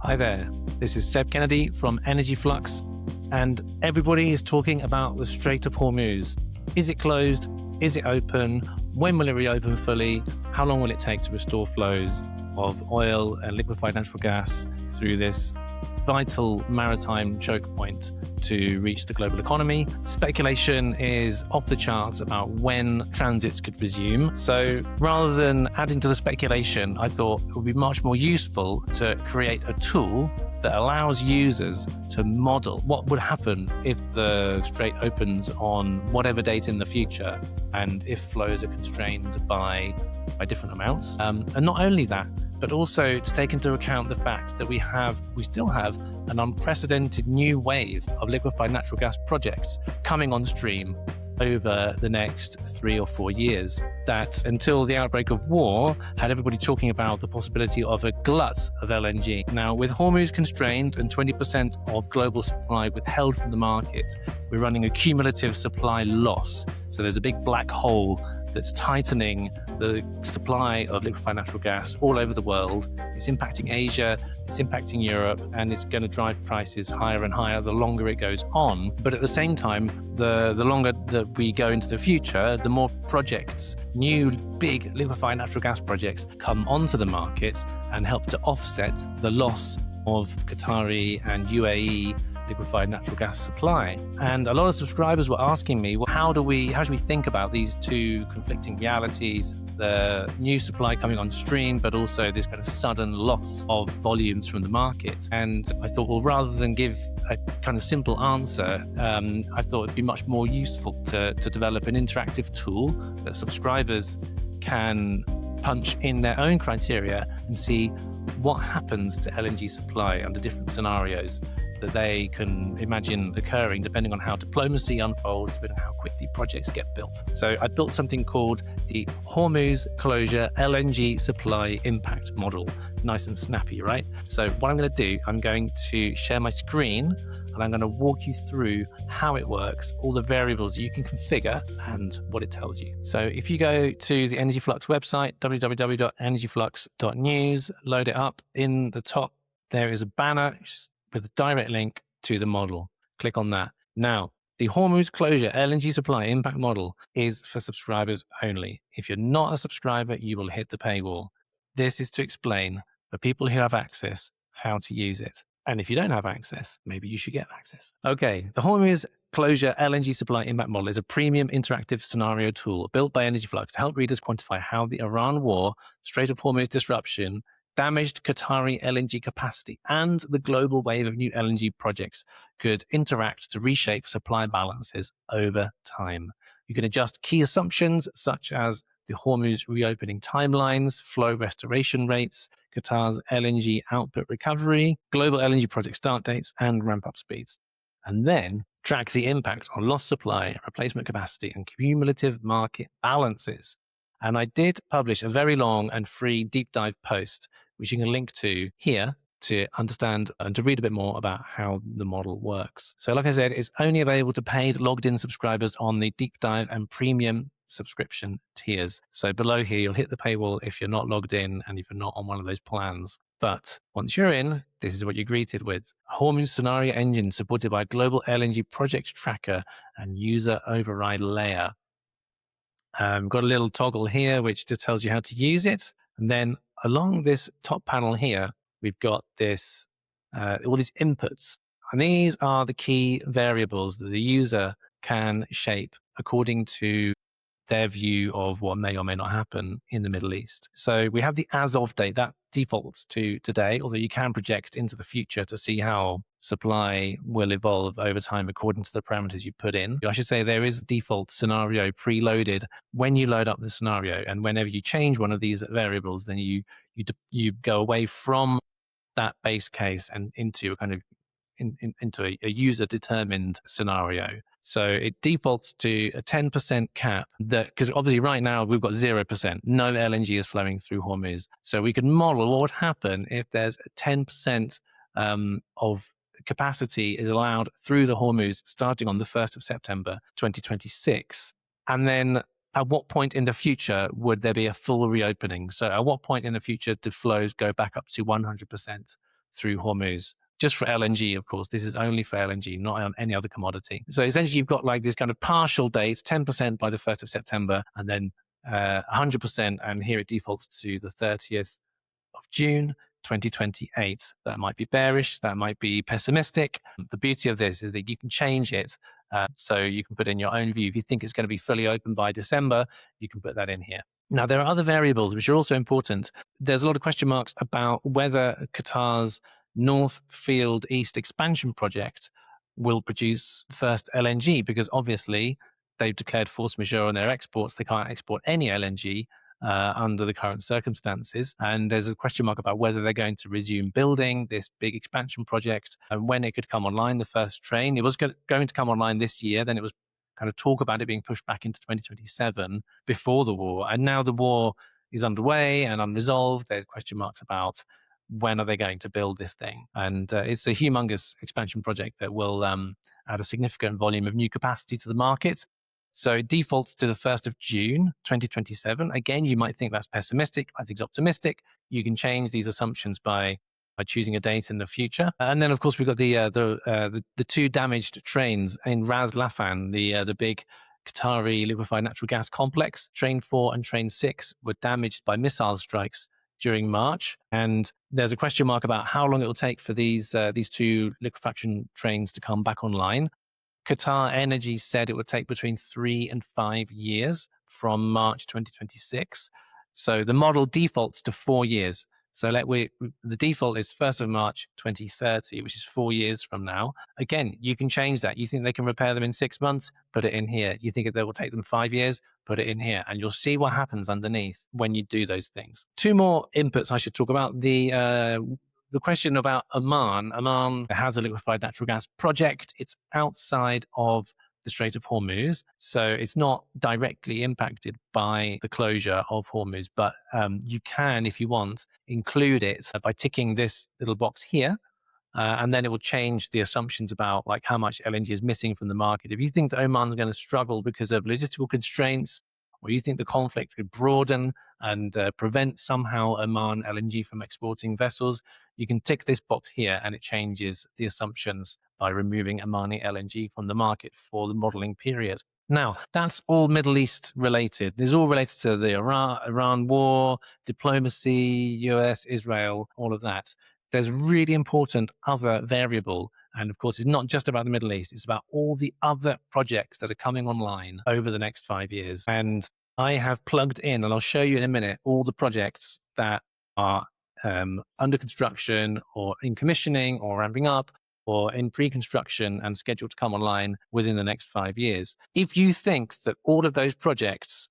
Hi there, this is Seb Kennedy from Energy Flux, and everybody is talking about the Strait of Hormuz. Is it closed? Is it open? When will it reopen fully? How long will it take to restore flows of oil and liquefied natural gas through this vital maritime choke point to reach the global economy? Speculation is off the charts about when transits could resume. So rather than adding to the speculation, I thought it would be much more useful to create a tool that allows users to model what would happen if the strait opens on whatever date in the future and if flows are constrained by different amounts. And not only that, but also to take into account the fact that we still have an unprecedented new wave of liquefied natural gas projects coming on stream over the next 3 or 4 years, that until the outbreak of war had everybody talking about the possibility of a glut of LNG. Now, with Hormuz constrained and 20% of global supply withheld from the market, we're running a cumulative supply loss. So there's a big black hole that's tightening the supply of liquefied natural gas all over the world. It's impacting Asia, it's impacting Europe, and it's going to drive prices higher and higher the longer it goes on. But at the same time, the longer that we go into the future, the more projects, new big liquefied natural gas projects, come onto the market and help to offset the loss of Qatari and UAE liquefied natural gas supply. And a lot of subscribers were asking me, well, how should we think about these two conflicting realities, the new supply coming on stream, but also this kind of sudden loss of volumes from the market? And I thought, well, rather than give a kind of simple answer, I thought it'd be much more useful to develop an interactive tool that subscribers can punch in their own criteria and see what happens to LNG supply under different scenarios that they can imagine occurring depending on how diplomacy unfolds, depending on how quickly projects get built. So I built something called the Hormuz Closure LNG Supply Impact Model. Nice and snappy, right? So what I'm going to do, I'm going to share my screen and I'm going to walk you through how it works, all the variables you can configure and what it tells you. So if you go to the Energy Flux website, www.energyflux.news, load it up, in the top there is a banner with a direct link to the model. Click on that. Now, the Hormuz Closure LNG Supply Impact Model is for subscribers only. If you're not a subscriber, you will hit the paywall. This is to explain for people who have access how to use it. And if you don't have access, maybe you should get access. Okay, the Hormuz Closure LNG Supply Impact Model is a premium interactive scenario tool built by Energy Flux to help readers quantify how the Iran war, Strait of Hormuz disruption, damaged Qatari LNG capacity, and the global wave of new LNG projects could interact to reshape supply balances over time. You can adjust key assumptions such as the Hormuz reopening timelines, flow restoration rates, Qatar's LNG output recovery, global LNG project start dates, and ramp-up speeds. And then track the impact on lost supply, replacement capacity, and cumulative market balances. And I did publish a very long and free deep dive post, which you can link to here to understand and to read a bit more about how the model works. So like I said, it's only available to paid logged in subscribers on the deep dive and premium subscription tiers. So below here, you'll hit the paywall if you're not logged in and if you're not on one of those plans. But once you're in, this is what you're greeted with. A Hormuz scenario engine supported by global LNG project tracker and user override layer. Got a little toggle here, which just tells you how to use it. And then along this top panel here, we've got this all these inputs. And these are the key variables that the user can shape according to their view of what may or may not happen in the Middle East. So we have the as of date that defaults to today, although you can project into the future to see how supply will evolve over time according to the parameters you put in. I should say there is a default scenario preloaded when you load up the scenario, and whenever you change one of these variables, then you go away from that base case and into a kind of into a user-determined scenario. So it defaults to a 10% cap, that because obviously right now we've got 0%. No LNG is flowing through Hormuz. So we can model what would happen if there's a 10% of capacity is allowed through the Hormuz starting on the 1st of September 2026. And then at what point in the future would there be a full reopening? So at what point in the future do flows go back up to 100% through Hormuz. Just for LNG, of course. This is only for LNG, not on any other commodity. So essentially, you've got like this kind of partial date, 10% by the 1st of September, and then 100%, and here it defaults to the 30th of June 2028. That might be bearish, that might be pessimistic. The beauty of this is that you can change it. So you can put in your own view. If you think it's going to be fully open by December, you can put that in here. Now, there are other variables which are also important. There's a lot of question marks about whether Qatar's North Field East expansion project will produce first LNG, because obviously they've declared force majeure on their exports. They can't export any LNG under the current circumstances. And there's a question mark about whether they're going to resume building this big expansion project and when it could come online, the first train. It was going to come online this year, then it was kind of talk about it being pushed back into 2027 before the war. And now the war is underway and unresolved. There's question marks about when are they going to build this thing. And it's a humongous expansion project that will add a significant volume of new capacity to the market. So it defaults to the 1st of June 2027. Again, you might think that's pessimistic. I think it's optimistic. You can change these assumptions by choosing a date in the future. And then, of course, we've got the two damaged trains in Ras Laffan, the big Qatari liquefied natural gas complex. Train 4 and Train 6 were damaged by missile strikes during March. And there's a question mark about how long it will take for these two liquefaction trains to come back online. Qatar Energy said it would take between 3 and 5 years from March 2026. So the model defaults to 4 years. So the default is 1st of March 2030, which is 4 years from now. Again, you can change that. You think they can repair them in 6 months? Put it in here. You think that will take them 5 years? Put it in here. And you'll see what happens underneath when you do those things. Two more inputs I should talk about. The question about Oman. Oman has a liquefied natural gas project. It's outside of the Strait of Hormuz, so it's not directly impacted by the closure of Hormuz, but you can, if you want, include it by ticking this little box here, and then it will change the assumptions about like how much LNG is missing from the market. If you think that Oman's going to struggle because of logistical constraints, or you think the conflict could broaden and prevent somehow Oman LNG from exporting vessels, you can tick this box here and it changes the assumptions by removing Omani LNG from the market for the modeling period. Now, that's all Middle East related. This is all related to the Iran war, diplomacy, US, Israel, all of that. There's a really important other variable. And of course, it's not just about the Middle East. It's about all the other projects that are coming online over the next 5 years. And I have plugged in, and I'll show you in a minute, all the projects that are under construction or in commissioning or ramping up or in pre-construction and scheduled to come online within the next 5 years. If you think that all of those projects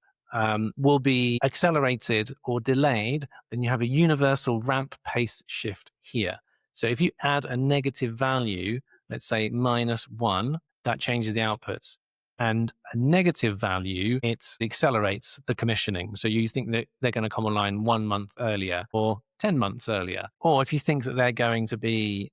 will be accelerated or delayed, then you have a universal ramp pace shift here. So if you add a negative value, let's say -1, that changes the outputs. And a negative value, it accelerates the commissioning. So you think that they're going to come online 1 month earlier or 10 months earlier. Or if you think that they're going to be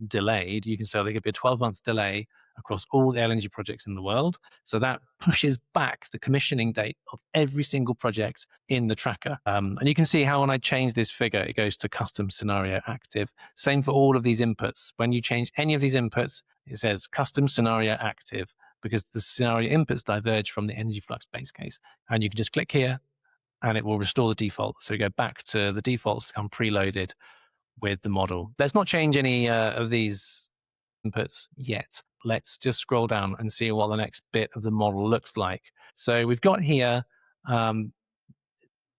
delayed, you can say there could be a 12-month delay across all the LNG projects in the world. So that pushes back the commissioning date of every single project in the tracker. And you can see how when I change this figure, it goes to custom scenario active. Same for all of these inputs. When you change any of these inputs, it says custom scenario active because the scenario inputs diverge from the Energy Flux base case. And you can just click here and it will restore the default. So you go back to the defaults to come preloaded with the model. Let's not change any of these inputs yet. Let's just scroll down and see what the next bit of the model looks like. So we've got here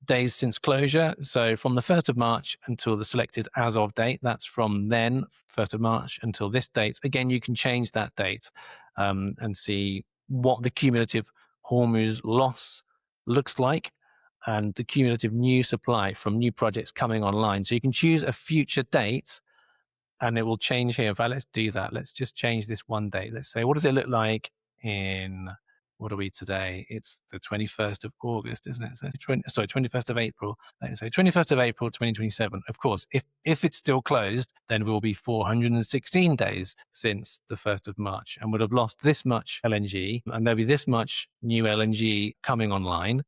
days since closure. So from the 1st of March until the selected as of date, that's from then, 1st of March until this date. Again, you can change that date and see what the cumulative Hormuz loss looks like and the cumulative new supply from new projects coming online. So you can choose a future date and it will change here. In fact, let's do that. Let's just change this one date. Let's say, what does it look like in, what are we today? It's the 21st of August, isn't it? So 21st of April. Let's say 21st of April, 2027. Of course, if it's still closed, then we will be 416 days since the 1st of March and would have lost this much LNG and there'll be this much new LNG coming online.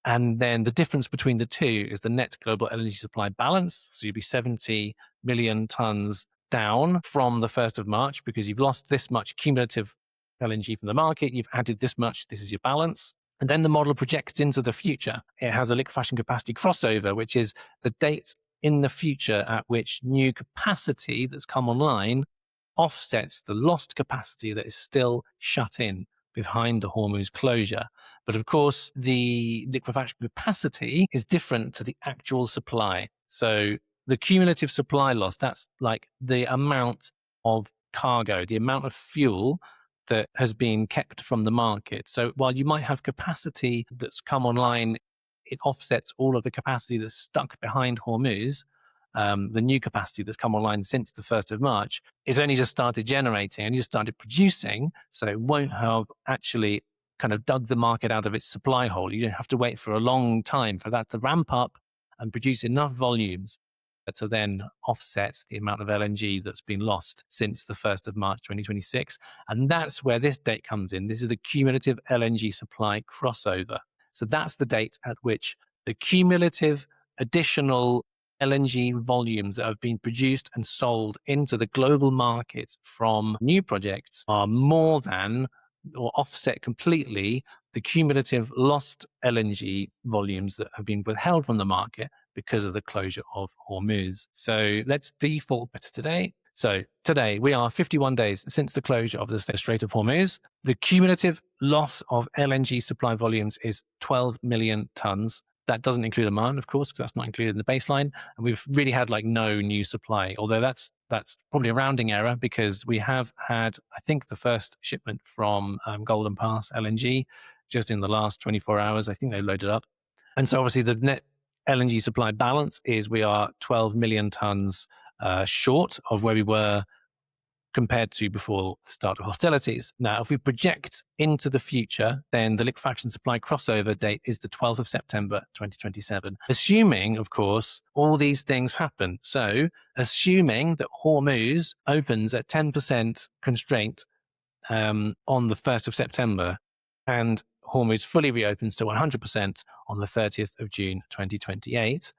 And then the difference between the two is the net global LNG supply balance. So you'll be 70 million tons down from the 1st of March because you've lost this much cumulative LNG from the market, you've added this much, this is your balance. And then the model projects into the future. It has a liquefaction capacity crossover, which is the date in the future at which new capacity that's come online offsets the lost capacity that is still shut in behind the Hormuz closure. But of course, the liquefaction capacity is different to the actual supply. So the cumulative supply loss, that's like the amount of cargo, the amount of fuel that has been kept from the market. So while you might have capacity that's come online, it offsets all of the capacity that's stuck behind Hormuz. The new capacity that's come online since the 1st of March is only just started generating and just started producing, so it won't have actually kind of dug the market out of its supply hole. You don't have to wait for a long time for that to ramp up and produce enough volumes to then offset the amount of LNG that's been lost since the 1st of March 2026. And that's where this date comes in. This is the cumulative LNG supply crossover. So that's the date at which the cumulative additional LNG volumes that have been produced and sold into the global market from new projects are more than or offset completely the cumulative lost LNG volumes that have been withheld from the market because of the closure of Hormuz. So let's default to today. So today we are 51 days since the closure of the Strait of Hormuz. The cumulative loss of LNG supply volumes is 12 million tons. That doesn't include Oman, of course, because that's not included in the baseline. And we've really had like no new supply, although that's probably a rounding error because we have had, I think, the first shipment from Golden Pass LNG just in the last 24 hours. I think they loaded up. And so obviously the net LNG supply balance is we are 12 million tons short of where we were compared to before the start of hostilities. Now, if we project into the future, then the liquefaction supply crossover date is the 12th of September 2027, assuming, of course, all these things happen. So, assuming that Hormuz opens at 10% constraint on the 1st of September, and Hormuz fully reopens to 100% on the 30th of June 2028,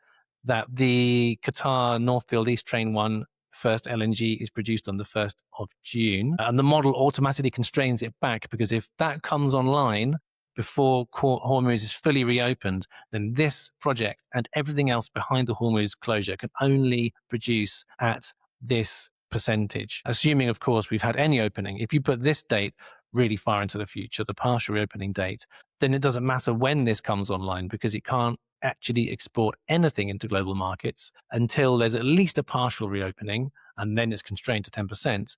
that the Qatar North Field East Train 1 first LNG is produced on the 1st of June. And the model automatically constrains it back because if that comes online before Hormuz is fully reopened, then this project and everything else behind the Hormuz closure can only produce at this percentage, assuming, of course, we've had any opening. If you put this date really far into the future, the partial reopening date, then it doesn't matter when this comes online because it can't actually export anything into global markets until there's at least a partial reopening, and then it's constrained to 10%.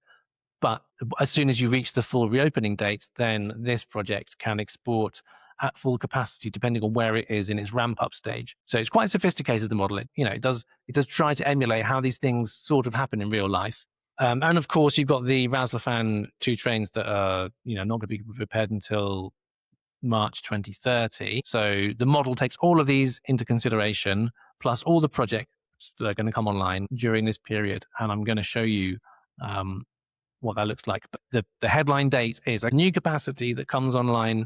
But as soon as you reach the full reopening date, then this project can export at full capacity, depending on where it is in its ramp-up stage. So it's quite sophisticated, the model. It does try to emulate how these things sort of happen in real life. And of course, you've got the Ras Laffan 2 trains that are not going to be repaired until March 2030. So the model takes all of these into consideration, plus all the projects that are going to come online during this period. And I'm going to show you what that looks like. But the headline date is a new capacity that comes online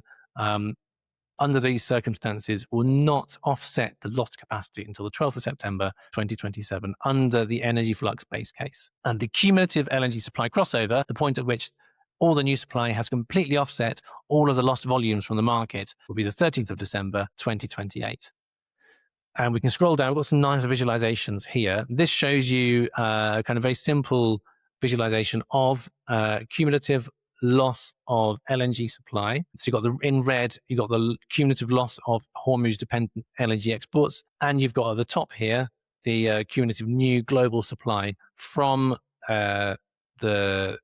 under these circumstances will not offset the lost capacity until the 12th of September 2027 under the Energy Flux base case. And the cumulative LNG supply crossover, the point at which all the new supply has completely offset all of the lost volumes from the market, will be the 13th of December 2028. And we can scroll down. We've got some nice visualizations here. This shows you kind of very simple visualization of cumulative loss of LNG supply. So you've got in red, you've got the cumulative loss of Hormuz-dependent LNG exports, and you've got at the top here the cumulative new global supply from the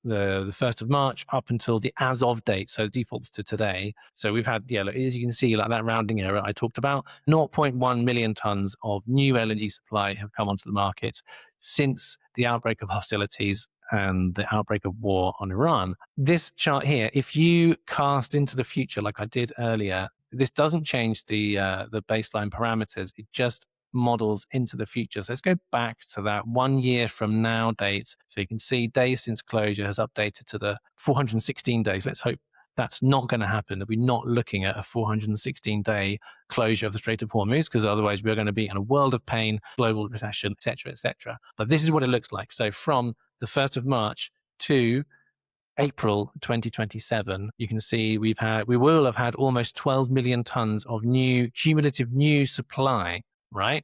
1st of March up until the as of date, so defaults to today. So we've had, as you can see, like that rounding error I talked about, 0.1 million tons of new LNG supply have come onto the market since the outbreak of hostilities and the outbreak of war on Iran. This chart here, if you cast into the future like I did earlier, this doesn't change the baseline parameters. It just models into the future. So let's go back to that 1 year from now date. So you can see days since closure has updated to the 416 days. Let's hope That's not going to happen. We're not looking at a 416-day closure of the Strait of Hormuz, because otherwise we're going to be in a world of pain, global recession, etc., etc. But this is what it looks like. So from the 1st of March to April 2027, you can see we will have had almost 12 million tons of cumulative new supply, right?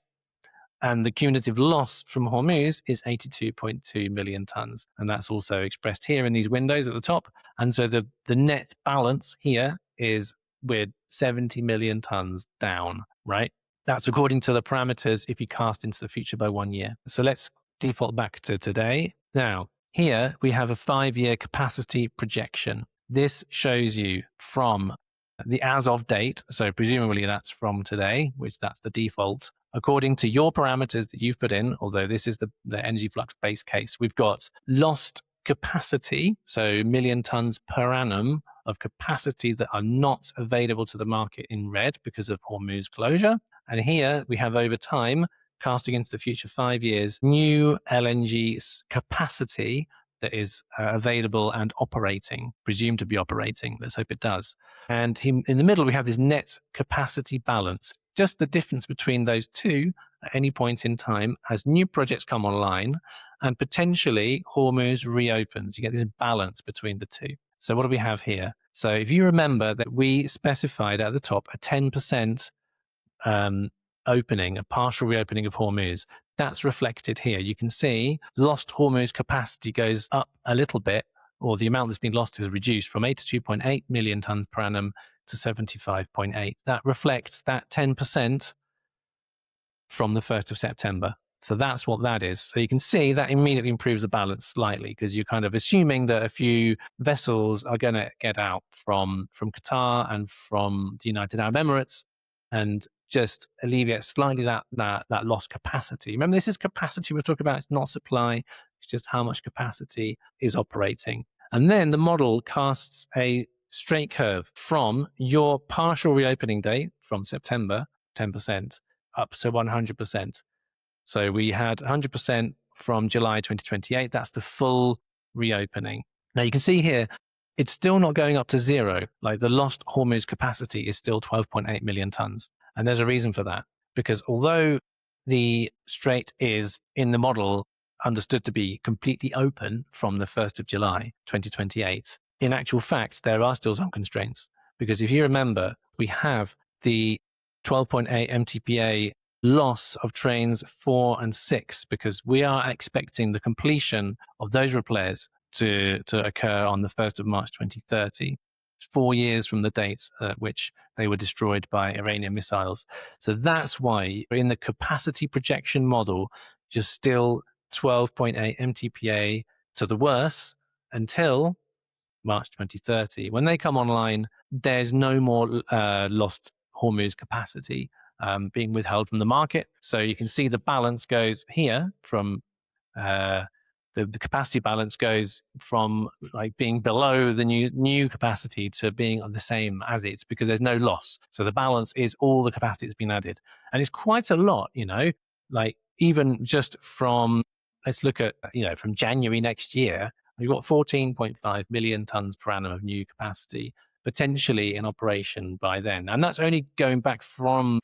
And the cumulative loss from Hormuz is 82.2 million tons. And that's also expressed here in these windows at the top. And so the net balance here is with 70 million tons down, right? That's according to the parameters if you cast into the future by 1 year. So let's default back to today. Now, here we have a 5-year capacity projection. This shows you from the as of date, so presumably that's from today, which that's the default, according to your parameters that you've put in, although this is the Energy Flux base case. We've got lost capacity, so million tons per annum of capacity that are not available to the market in red because of Hormuz closure. And here we have over time, cast against the future 5 years, new LNG capacity that is available and operating, presumed to be operating. Let's hope it does. And in the middle, we have this net capacity balance. Just the difference between those two at any point in time as new projects come online and potentially Hormuz reopens. You get this balance between the two. So what do we have here? So if you remember that we specified at the top a 10% opening, a partial reopening of Hormuz, that's reflected here. You can see lost Hormuz capacity goes up a little bit, or the amount that's been lost is reduced from 82.8 million tons per annum to 75.8. That reflects that 10% from the 1st of September. So that's what that is. So you can see that immediately improves the balance slightly, because you're kind of assuming that a few vessels are going to get out from Qatar and from the United Arab Emirates and just alleviate slightly that lost capacity. Remember, this is capacity we're talking about. It's not supply. It's just how much capacity is operating. And then the model casts a straight curve from your partial reopening date from September, 10%, up to 100%. So we had 100% from July 2028. That's the full reopening. Now you can see here, it's still not going up to zero. Like the lost Hormuz capacity is still 12.8 million tons. And there's a reason for that, because although the strait is in the model understood to be completely open from the 1st of July 2028, in actual fact, there are still some constraints. Because if you remember, we have the 12.8 MTPA loss of trains 4 and 6, because we are expecting the completion of those repairs to occur on the 1st of March 2030. 4 years from the date at which they were destroyed by Iranian missiles. So that's why in the capacity projection model, just still 12.8 MTPA to the worst until March 2030. When they come online, there's no more lost Hormuz capacity being withheld from the market. So you can see the balance goes here from the capacity balance goes from like being below the new capacity to being the same as it's, because there's no loss. So the balance is all the capacity that's been added. And it's quite a lot, like even just from, let's look at, from January next year, we've got 14.5 million tons per annum of new capacity potentially in operation by then. And that's only going back from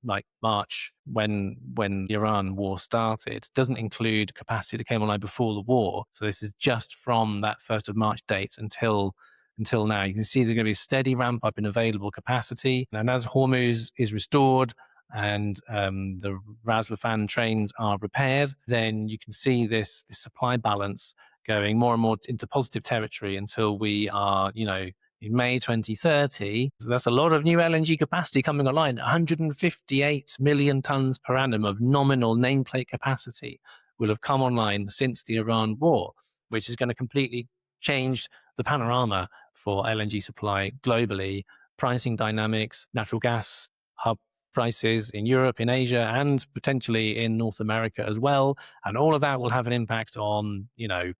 like March when the Iran war started. Doesn't include capacity that came online before the war. So this is just from that 1st of March date until now. You can see there's going to be a steady ramp up in available capacity. And as Hormuz is restored and the Ras Laffan trains are repaired, then you can see this supply balance going more and more into positive territory until we are, in May 2030. That's a lot of new LNG capacity coming online. 158 million tons per annum of nominal nameplate capacity will have come online since the Iran war, which is going to completely change the panorama for LNG supply globally, pricing dynamics, natural gas hub prices in Europe, in Asia, and potentially in North America as well. And all of that will have an impact on,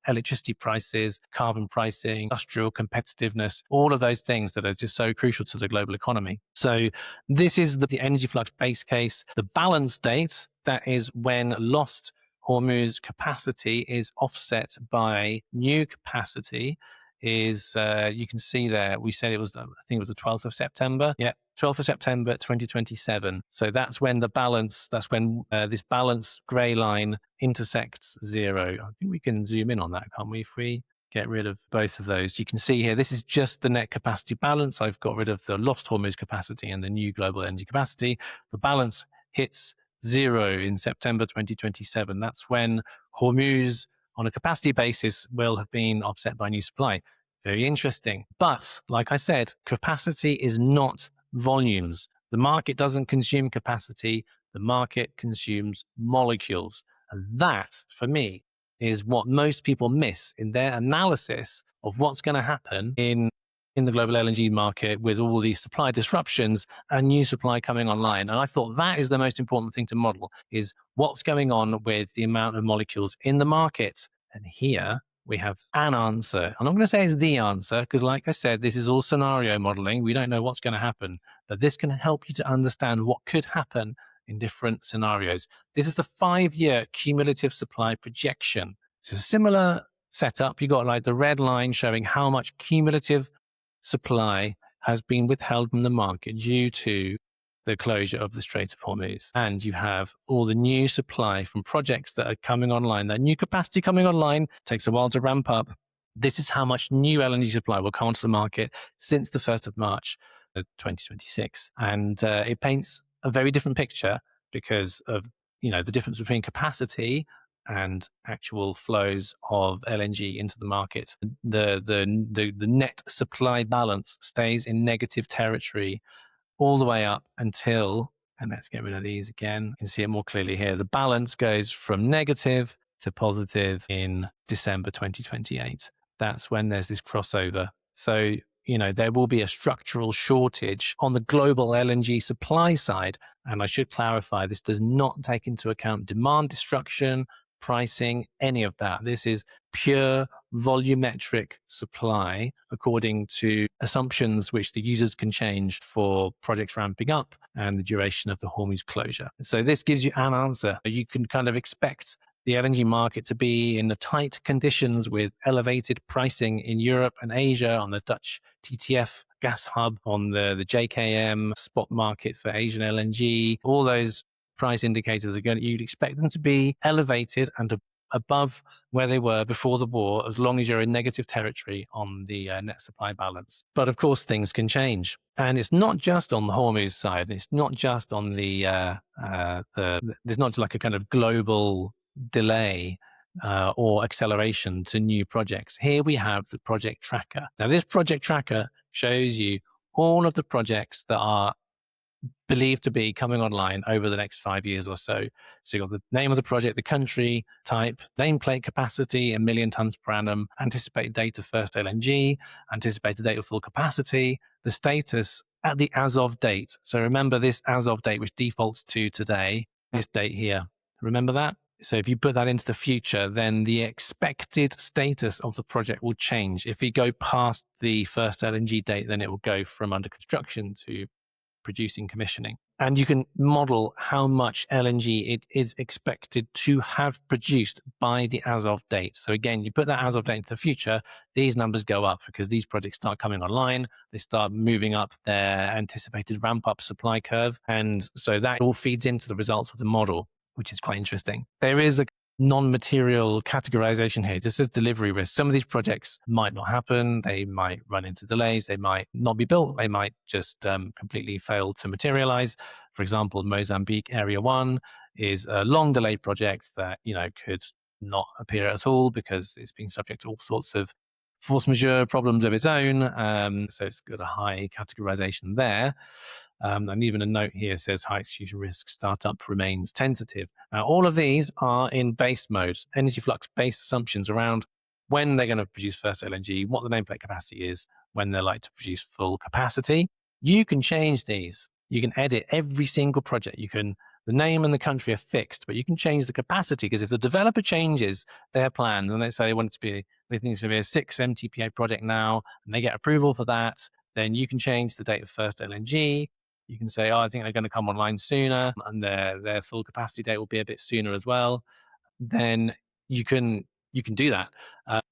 electricity prices, carbon pricing, industrial competitiveness, all of those things that are just so crucial to the global economy. So this is the Energy Flux base case. The balance date, that is when lost Hormuz capacity is offset by new capacity, is you can see there, we said it was, I think it was the 12th of September. Yeah, 12th of September 2027. So that's when this balance gray line intersects zero. I think we can zoom in on that, can't we? If we get rid of both of those, you can see here, this is just the net capacity balance. I've got rid of the lost Hormuz capacity and the new global energy capacity. The balance hits zero in September 2027. That's when Hormuz, on a capacity basis, will have been offset by new supply. Very interesting. But like I said, capacity is not volumes. The market doesn't consume capacity. The market consumes molecules. And that, for me, is what most people miss in their analysis of what's going to happen in the global LNG market with all these supply disruptions and new supply coming online. And I thought that is the most important thing to model, is what's going on with the amount of molecules in the market. And here we have an answer. I'm not going to say it's the answer, because like I said, this is all scenario modeling. We don't know what's going to happen, but this can help you to understand what could happen in different scenarios. This is the 5-year cumulative supply projection. It's a similar setup. You got like the red line showing how much cumulative supply has been withheld from the market due to the closure of the Strait of Hormuz. And you have all the new supply from projects that are coming online. That new capacity coming online takes a while to ramp up. This is how much new LNG supply will come onto the market since the 1st of March 2026. And it paints a very different picture because of the difference between capacity and actual flows of LNG into the market. The net supply balance stays in negative territory all the way up until, and let's get rid of these again, you can see it more clearly here. The balance goes from negative to positive in December 2028. That's when there's this crossover. So, there will be a structural shortage on the global LNG supply side. And I should clarify, this does not take into account demand destruction, pricing, any of that. This is pure volumetric supply according to assumptions which the users can change for projects ramping up and the duration of the Hormuz closure. So this gives you an answer. You can kind of expect the LNG market to be in the tight conditions with elevated pricing in Europe and Asia on the Dutch TTF gas hub, on the JKM spot market for Asian LNG. All those price indicators you'd expect them to be elevated and above where they were before the war, as long as you're in negative territory on the net supply balance. But of course, things can change. And it's not just on the Hormuz side. It's not just on there's not like a kind of global delay or acceleration to new projects. Here we have the project tracker. Now, this project tracker shows you all of the projects that are believed to be coming online over the next 5 years or so. So you've got the name of the project, the country type, nameplate capacity, 1 million tons per annum, anticipated date of first LNG, anticipated date of full capacity, the status at the as of date. So remember this as of date, which defaults to today, this date here. Remember that? So if you put that into the future, then the expected status of the project will change. If you go past the first LNG date, then it will go from under construction to producing, commissioning. And you can model how much LNG it is expected to have produced by the as of date. So again, you put that as of date into the future, these numbers go up because these projects start coming online, they start moving up their anticipated ramp up supply curve. And so that all feeds into the results of the model, which is quite interesting. There is a non-material categorization here. It just says delivery risk. Some of these projects might not happen. They might run into delays. They might not be built. They might just completely fail to materialize. For example, Mozambique Area 1 is a long delayed project that, could not appear at all because it's been subject to all sorts of force majeure problems of its own. So it's got a high categorization there. And even a note here says high execution risk, startup remains tentative. Now, all of these are in base mode, Energy Flux base assumptions around when they're going to produce first LNG, what the nameplate capacity is, when they're like to produce full capacity. You can change these. You can edit every single project. The name and the country are fixed, but you can change the capacity, because if the developer changes their plans and they say they think it's going to be a 6 MTPA project now, and they get approval for that, then you can change the date of first LNG. You can say, I think they're going to come online sooner, and their full capacity date will be a bit sooner as well. Then you can you can do that.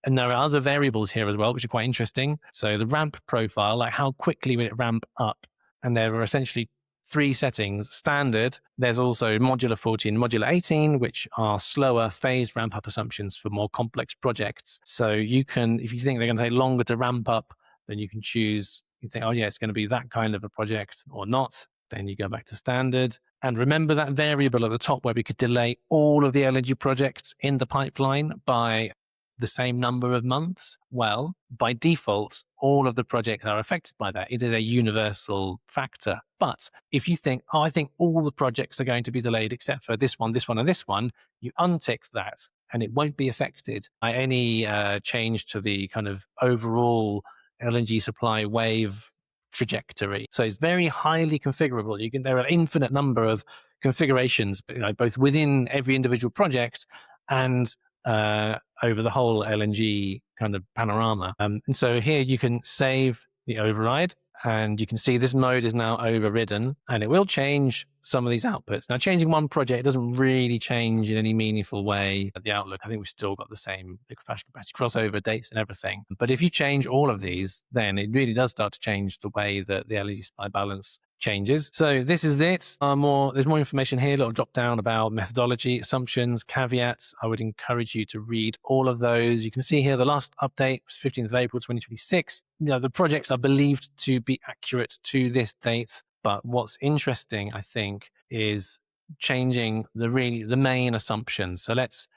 And there are other variables here as well, which are quite interesting. So the ramp profile, like how quickly will it ramp up? And there are essentially 3 settings: standard. There's also modular 14, modular 18, which are slower phased ramp up assumptions for more complex projects. So you can, if you think they're going to take longer to ramp up, then you can choose, you think, oh yeah, it's going to be that kind of a project or not. Then you go back to standard. And remember that variable at the top where we could delay all of the LNG projects in the pipeline by the same number of months? Well, by default, all of the projects are affected by that. It is a universal factor. But if you think, oh, I think all the projects are going to be delayed except for this one, and this one, you untick that and it won't be affected by any change to the kind of overall LNG supply wave trajectory. So it's very highly configurable. There are an infinite number of configurations, both within every individual project and over the whole LNG kind of panorama. And so here you can save the override, and you can see this mode is now overridden, and it will change some of these outputs. Now, changing one project doesn't really change in any meaningful way the outlook. I think we've still got the same liquefaction capacity crossover dates and everything. But if you change all of these, then it really does start to change the way that the LNG supply balance changes. So this is it. There's more information here, a little drop down about methodology, assumptions, caveats. I would encourage you to read all of those. You can see here the last update was 15th of April 2026. The projects are believed to be accurate to this date. But what's interesting, I think, is changing the main assumptions. So let's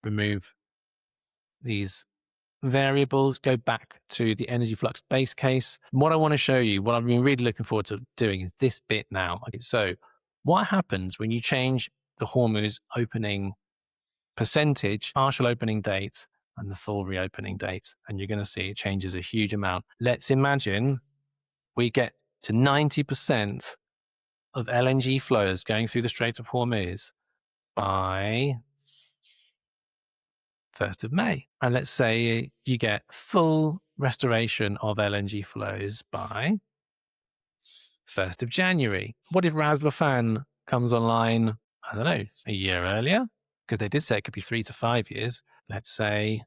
remove these variables, go back to the Energy Flux base case. What I want to show you, what I've been really looking forward to doing, is this bit now. Okay, so what happens when you change the Hormuz opening percentage, partial opening date, and the full reopening date? And you're going to see it changes a huge amount. Let's imagine we get to 90% of LNG flows going through the Strait of Hormuz by 1st of May. And let's say you get full restoration of LNG flows by 1st of January. What if Ras Laffan comes online, I don't know, a year earlier? Because they did say it could be 3 to 5 years. Let's say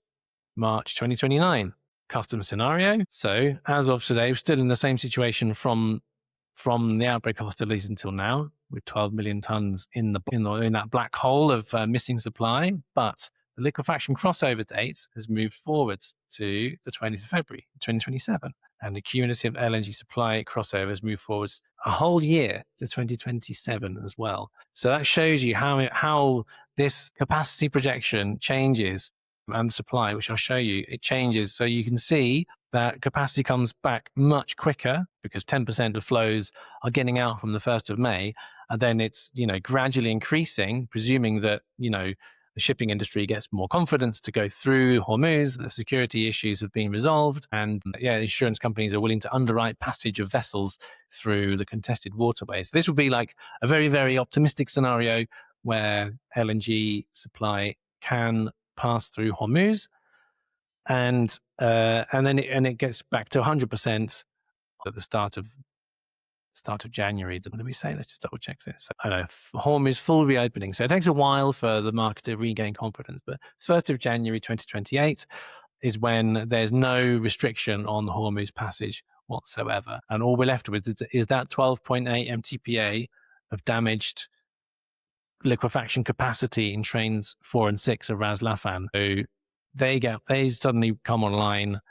March 2029. Custom scenario. So as of today, we're still in the same situation from the outbreak of hostilities until now, with 12 million tons in that black hole of missing supply. But the liquefaction crossover date has moved forwards to the 20th of February, 2027. And the cumulative LNG supply crossover has moved forwards a whole year to 2027 as well. So that shows you how this capacity projection changes, and the supply, which I'll show you, it changes. So you can see that capacity comes back much quicker because 10% of flows are getting out from the 1st of May. And then it's, gradually increasing, presuming that, the shipping industry gets more confidence to go through Hormuz, the security issues have been resolved, and insurance companies are willing to underwrite passage of vessels through the contested waterways. This would be like a very, very optimistic scenario where LNG supply can pass through Hormuz, and then it gets back to 100% at the start of January. What did we say? Let's just double check this. I know Hormuz full reopening. So it takes a while for the market to regain confidence, but 1st of January 2028 is when there's no restriction on the Hormuz passage whatsoever. And all we're left with is that 12.8 MTPA of damaged liquefaction capacity in trains 4 and 6 of Ras Laffan. So they suddenly come online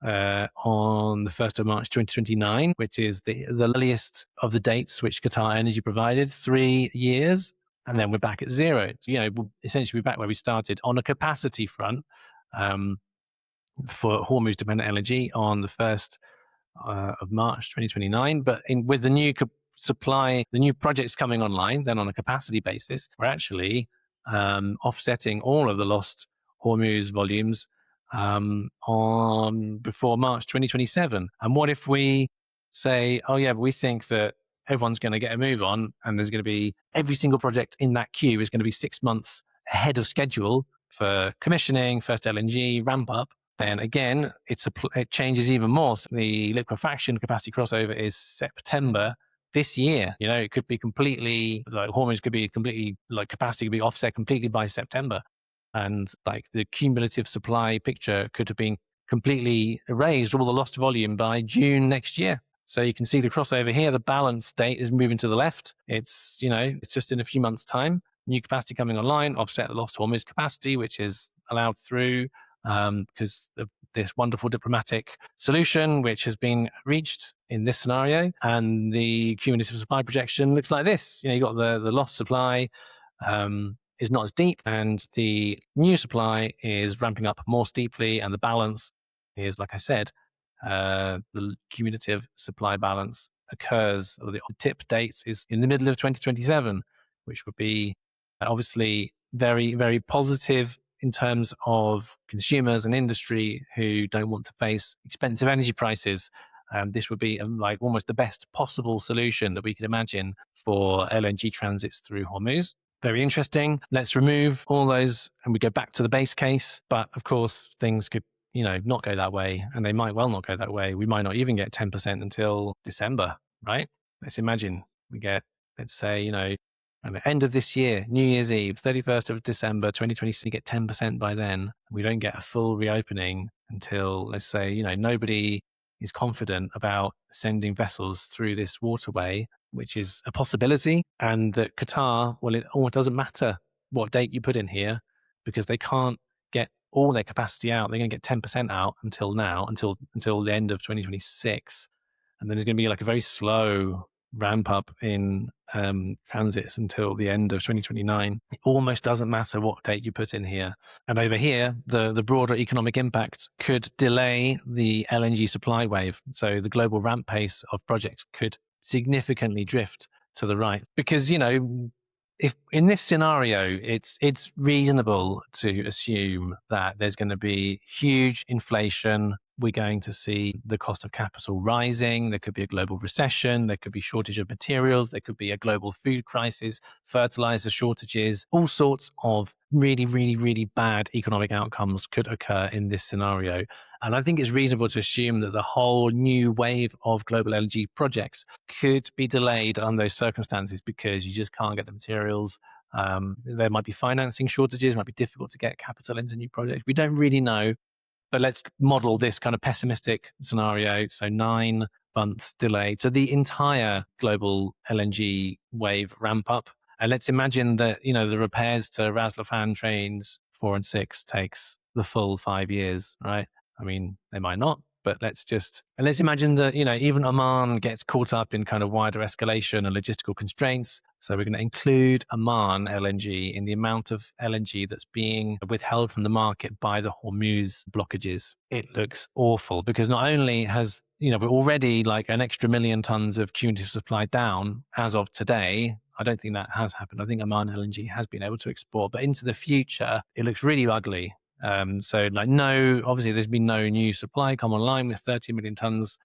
on the 1st of March 2029, which is the earliest of the dates which Qatar Energy provided, 3 years, and then we're back at zero. So, we'll essentially be back where we started on a capacity front for Hormuz dependent LNG on the 1st of March 2029. But with the new supply, the new projects coming online, then on a capacity basis, we're actually offsetting all of the lost Hormuz volumes on before March 2027. And what if we say, oh yeah, we think that everyone's going to get a move on, and there's going to be every single project in that queue is going to be 6 months ahead of schedule for commissioning, first LNG ramp up. Then again, it changes even more. So the liquefaction capacity crossover is September this year. It could be completely, like Hormuz could be completely, like capacity could be offset completely by September. and like the cumulative supply picture could have been completely erased, all the lost volume by June next year. So you can see the crossover here. The balance date is moving to the left. It's, it's just in a few months' time. New capacity coming online, offset the lost Hormuz capacity, which is allowed through because of this wonderful diplomatic solution, which has been reached in this scenario. And the cumulative supply projection looks like this. You've got the lost supply is not as deep, and the new supply is ramping up more steeply, and the balance is, like I said, the cumulative supply balance occurs, or the tip date is in the middle of 2027, which would be obviously very, very positive in terms of consumers and industry who don't want to face expensive energy prices. This would be like almost the best possible solution that we could imagine for LNG transits through Hormuz. Very interesting. Let's remove all those and we go back to the base case. But of course, things could, not go that way, and they might well not go that way. We might not even get 10% until December, right? Let's imagine we get, let's say, at the end of this year, New Year's Eve, 31st of December, 2026, we get 10% by then. We don't get a full reopening until, let's say, nobody is confident about sending vessels through this waterway, which is a possibility. And that Qatar, well, it almost doesn't matter what date you put in here because they can't get all their capacity out. They're going to get 10% out until the end of 2026. And then there's going to be like a very slow ramp up in transits until the end of 2029. It almost doesn't matter what date you put in here. And over here, the broader economic impact could delay the LNG supply wave. So the global ramp pace of projects could significantly drift to the right. Because, if in this scenario, it's reasonable to assume that there's going to be huge inflation. We're going to see the cost of capital rising. There could be a global recession. There could be shortage of materials. There could be a global food crisis, fertilizer shortages. All sorts of really, really, really bad economic outcomes could occur in this scenario. And I think it's reasonable to assume that the whole new wave of global LNG projects could be delayed under those circumstances because you just can't get the materials. There might be financing shortages. It might be difficult to get capital into new projects. We don't really know. But let's model this kind of pessimistic scenario. So 9 months delay to the entire global LNG wave ramp up. And let's imagine that, the repairs to Ras Laffan trains 4 and 6 takes the full 5 years, right? I mean, they might not, but let's imagine that, even Oman gets caught up in kind of wider escalation and logistical constraints. So we're going to include Oman LNG in the amount of LNG that's being withheld from the market by the Hormuz blockages. It looks awful because not only has, we're already like an extra 1 million tons of cumulative supply down as of today. I don't think that has happened. I think Oman LNG has been able to export, but into the future, it looks really ugly. Obviously there's been no new supply come online with 30 million tons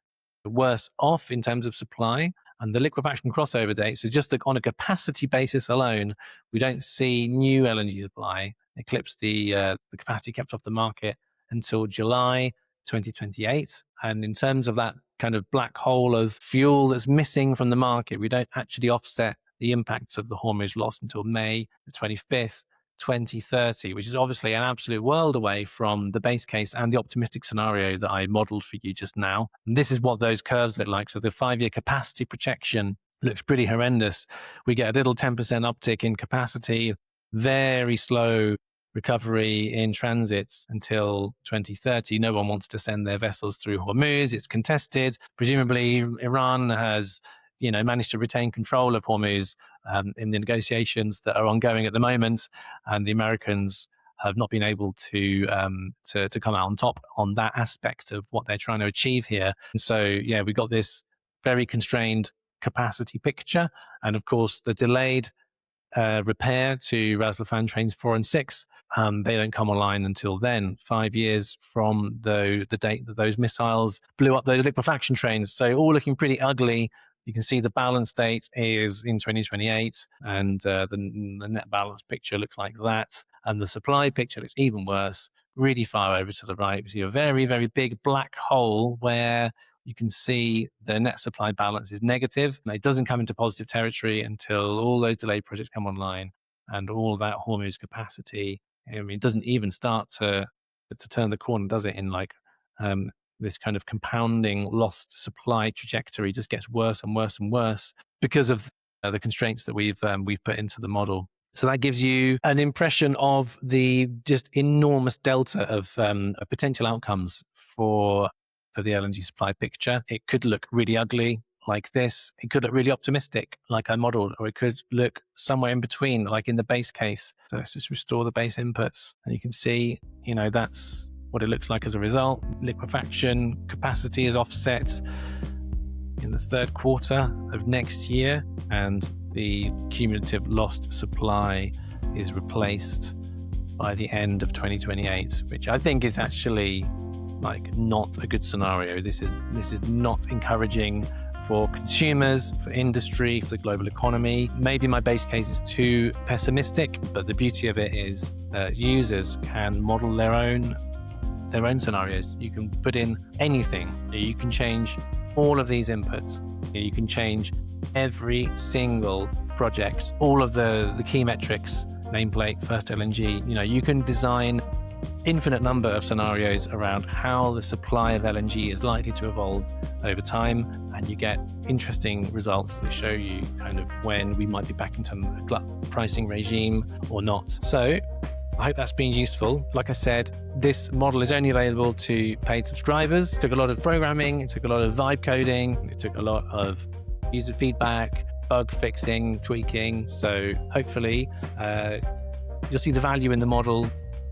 worse off in terms of supply. And the liquefaction crossover date, so just on a capacity basis alone, we don't see new LNG supply eclipse the capacity kept off the market until July 2028. And in terms of that kind of black hole of fuel that's missing from the market, we don't actually offset the impacts of the Hormuz loss until May the 25th. 2030, which is obviously an absolute world away from the base case and the optimistic scenario that I modeled for you just now. And this is what those curves look like. So the 5-year capacity projection looks pretty horrendous. We get a little 10% uptick in capacity, very slow recovery in transits until 2030. No one wants to send their vessels through Hormuz. It's contested. Presumably Iran has managed to retain control of Hormuz in the negotiations that are ongoing at the moment, and the Americans have not been able to come out on top on that aspect of what they're trying to achieve here. And so, we got this very constrained capacity picture, and of course, the delayed repair to Ras Laffan trains 4 and 6. They don't come online until then, 5 years from the date that those missiles blew up those liquefaction trains. So all looking pretty ugly. You can see the balance date is in 2028, and the net balance picture looks like that. And the supply picture looks even worse, really far over to the right. We see a very, very big black hole where you can see the net supply balance is negative. And it doesn't come into positive territory until all those delayed projects come online and all that Hormuz capacity I mean, it doesn't even start to turn the corner, does it? In like this kind of compounding lost supply trajectory just gets worse and worse and worse because of the constraints that we've put into the model. So that gives you an impression of the just enormous delta of potential outcomes for the LNG supply picture. It could look really ugly like this. It could look really optimistic like I modeled, or it could look somewhere in between, like in the base case. So let's just restore the base inputs. And you can see, that's what it looks like as a result. Liquefaction capacity is offset in the third quarter of next year, and the cumulative lost supply is replaced by the end of 2028, which I think is actually like not a good scenario. This is not encouraging for consumers, for industry, for the global economy. Maybe my base case is too pessimistic, but the beauty of it is that users can model their own scenarios. You can put in anything. You can change all of these inputs. You can change every single project, all of the key metrics, nameplate, first LNG. You can design infinite number of scenarios around how the supply of LNG is likely to evolve over time, and you get interesting results that show you kind of when we might be back into a glut pricing regime or not. So I hope that's been useful. Like I said, this model is only available to paid subscribers. It took a lot of programming, it took a lot of vibe coding, it took a lot of user feedback, bug fixing, tweaking. So hopefully you'll see the value in the model.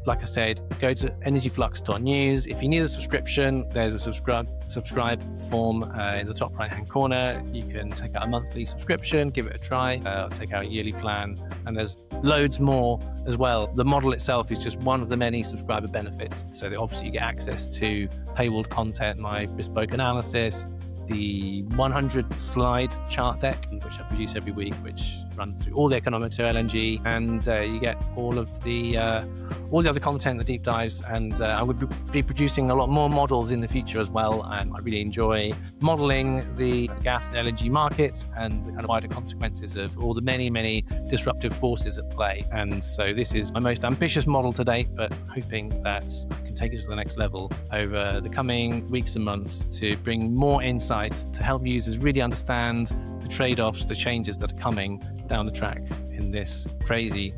Like I said, go to energyflux.news. If you need a subscription, there's a subscribe form in the top right-hand corner. You can take out a monthly subscription, give it a try, take out a yearly plan, and there's loads more as well. The model itself is just one of the many subscriber benefits. So that obviously you get access to paywalled content, my bespoke analysis, the 100-slide chart deck, which I produce every week, which runs through all the economics of LNG, and you get all the other content, the deep dives, and I would be producing a lot more models in the future as well. And I really enjoy modeling the gas and LNG markets and the kind of wider consequences of all the many, many disruptive forces at play. And so this is my most ambitious model to date, but hoping that I can take it to the next level over the coming weeks and months to bring more insights to help users really understand the trade-offs, the changes that are coming down the track in this crazy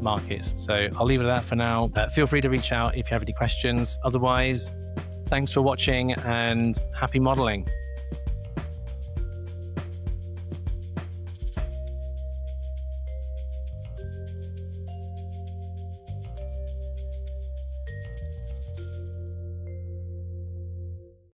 market. So I'll leave it at that for now. Feel free to reach out if you have any questions. Otherwise, thanks for watching and happy modeling.